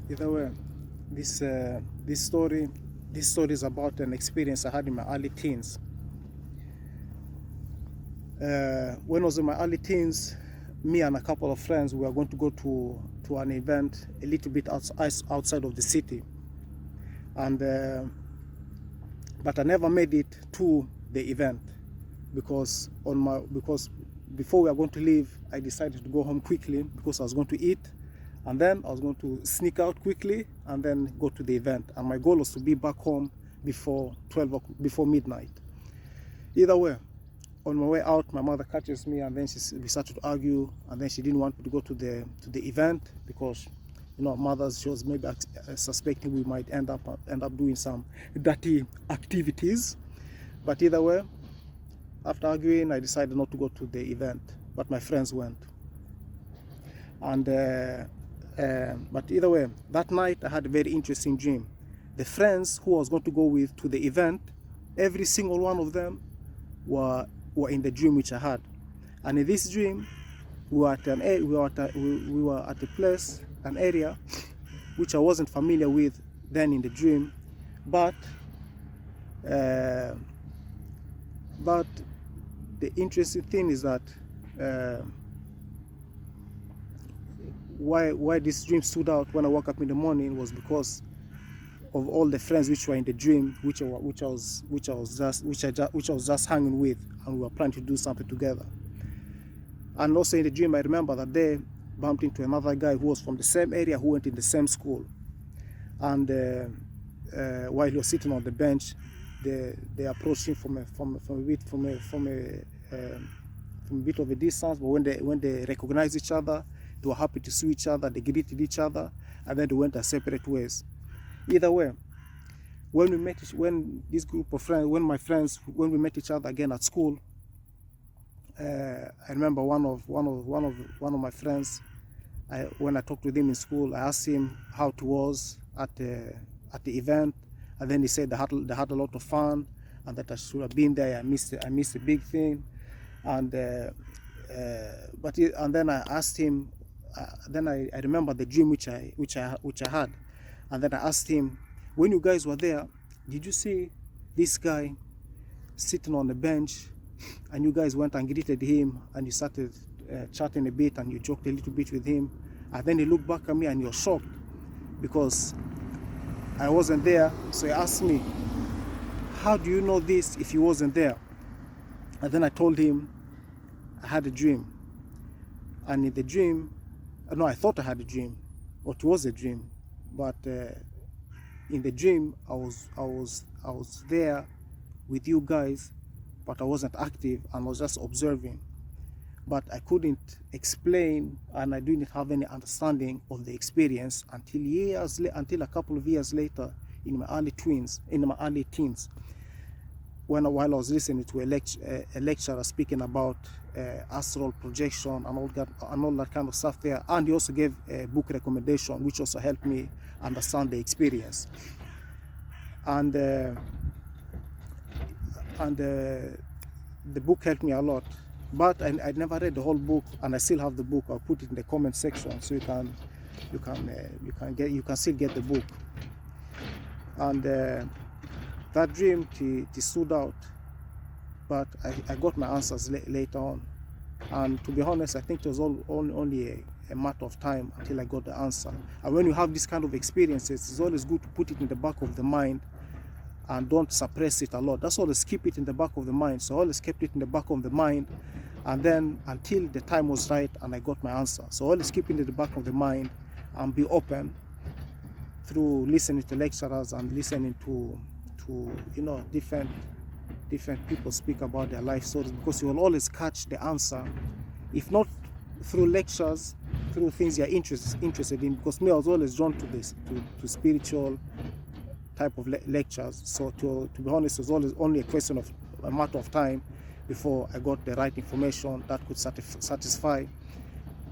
Either way, this this story is about an experience I had in my early teens. When I was in my early teens, me and a couple of friends, we were going to go to an event a little bit outside of the city, and but I never made it to the event because before we were going to leave, I decided to go home quickly because I was going to eat, and then I was going to sneak out quickly and then go to the event. And my goal was to be back home before midnight. Either way, on my way out, my mother catches me, and then we started to argue, and then she didn't want me to go to the event because, you know, mothers, she was maybe suspecting we might end up doing some dirty activities. But either way, after arguing, I decided not to go to the event, but my friends went. And but either way, that night I had a very interesting dream. The friends who I was going to go with to the event, every single one of them were in the dream which I had. And in this dream, we were at a place, an area which I wasn't familiar with then in the dream, but the interesting thing is that why this dream stood out when I woke up in the morning was because of all the friends which were in the dream, which I was just hanging with, and we were planning to do something together. And also in the dream, I remember that they bumped into another guy who was from the same area, who went in the same school. And while he was sitting on the bench, they approached him from a bit of a distance. But when they recognized each other, they were happy to see each other. They greeted each other, and then they went their separate ways. Either way, when we met each other again at school, I remember one of my friends. When I talked with him in school, I asked him how it was at the event, and then he said they had a lot of fun, and that I should have been there. I missed a big thing, and then I asked him. Then I remember the dream which I had. And then I asked him, when you guys were there, did you see this guy sitting on the bench, and you guys went and greeted him, and you started chatting a bit, and you joked a little bit with him, and then he looked back at me and you're shocked because I wasn't there. So he asked me, how do you know this if he wasn't there? And then I told him I had a dream, and in the dream, no, I thought I had a dream, or it was a dream. But in the dream, I was there with you guys, but I wasn't active, and I was just observing. But I couldn't explain, and I didn't have any understanding of the experience until a couple of years later, in my early teens, while I was listening to a lecturer speaking about astral projection and all that kind of stuff there, and he also gave a book recommendation which also helped me understand the experience. And the book helped me a lot, but I never read the whole book, and I still have the book. I'll put it in the comment section so you can still get the book. And that dream it stood out, but I got my answers later on. And to be honest, I think it was only a matter of time until I got the answer. And when you have this kind of experiences, it's always good to put it in the back of the mind and don't suppress it a lot. That's always keep it in the back of the mind. So I always kept it in the back of the mind, and then until the time was right and I got my answer. So always keep it in the back of the mind and be open through listening to lecturers and listening to different people speak about their life stories, because you will always catch the answer, if not through lectures, through things you're interested in. Because me, I was always drawn to this, to spiritual type of lectures. So to be honest, it was always only a matter of time before I got the right information that could satisfy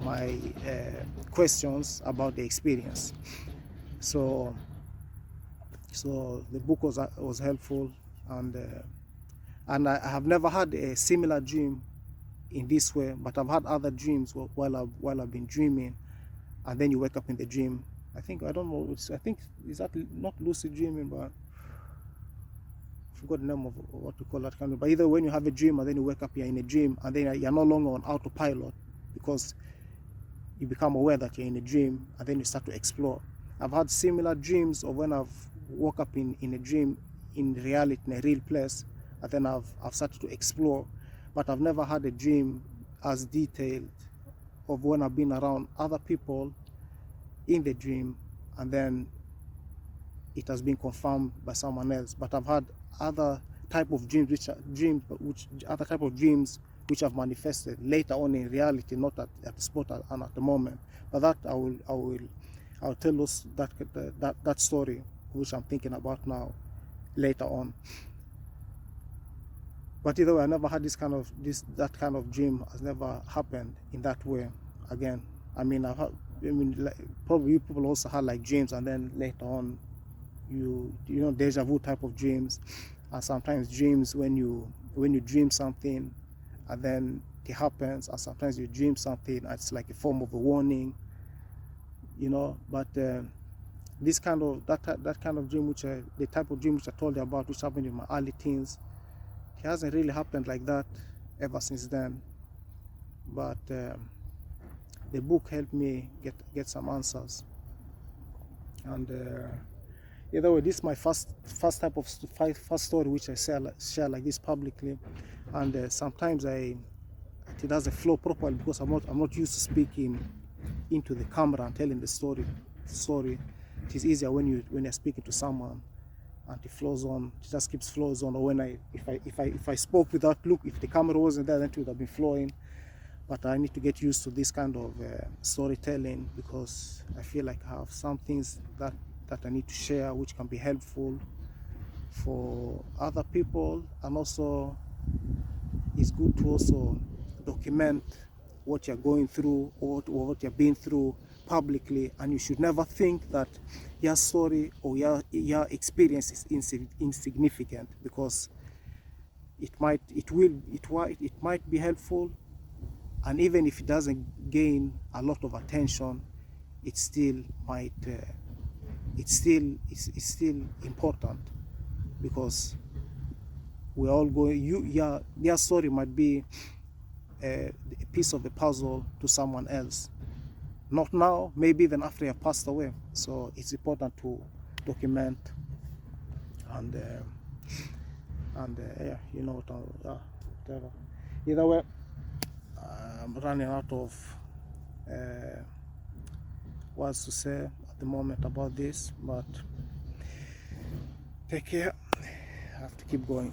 my questions about the experience. So the book was helpful, and I have never had a similar dream in this way, but I've had other dreams while I've been dreaming, and then you wake up in the dream I think, I don't know, I think, is that not lucid dreaming, but I forgot the name of what to call that kind of. But either when you have a dream and then you wake up, you're in a dream, and then you're no longer on autopilot because you become aware that you're in a dream, and then you start to explore. I've had similar dreams of when I've woke up in a dream in reality, in a real place, and then I've started to explore. But I've never had a dream as detailed of when I've been around other people in the dream, and then it has been confirmed by someone else. But I've had other type of dreams which have manifested later on in reality, not at the spot and at the moment. But that I'll tell us that story which I'm thinking about now later on. But either way, I never had that kind of dream has never happened in that way again. I mean, like, probably you people also had like dreams, and then later on, you know, deja vu type of dreams, and sometimes dreams when you dream something, and then it happens, and sometimes you dream something, and it's like a form of a warning, you know. But this kind of that kind of dream, the type of dream which I told you about, which happened in my early teens, it hasn't really happened like that ever since then. But the book helped me get some answers. And either way, this is my first story which I share like this publicly. And sometimes it doesn't flow properly because I'm not used to speaking into the camera and telling the story. It is easier when you're speaking to someone, and it flows on. It just keeps flows on. Or when if I spoke without look, if the camera wasn't there, then it would have been flowing. But I need to get used to this kind of storytelling, because I feel like I have some things that I need to share which can be helpful for other people, and also it's good to also document what you're going through or what you've been through publicly. And you should never think that your story or your experience is insignificant, because it might be helpful, and even if it doesn't gain a lot of attention, it still might it's still important, because we're all going. Your story might be a piece of the puzzle to someone else. Not now, maybe even after you have passed away. So it's important to document, and yeah, you know what, whatever. Either way, I'm running out of words to say at the moment about this, but take care. I have to keep going.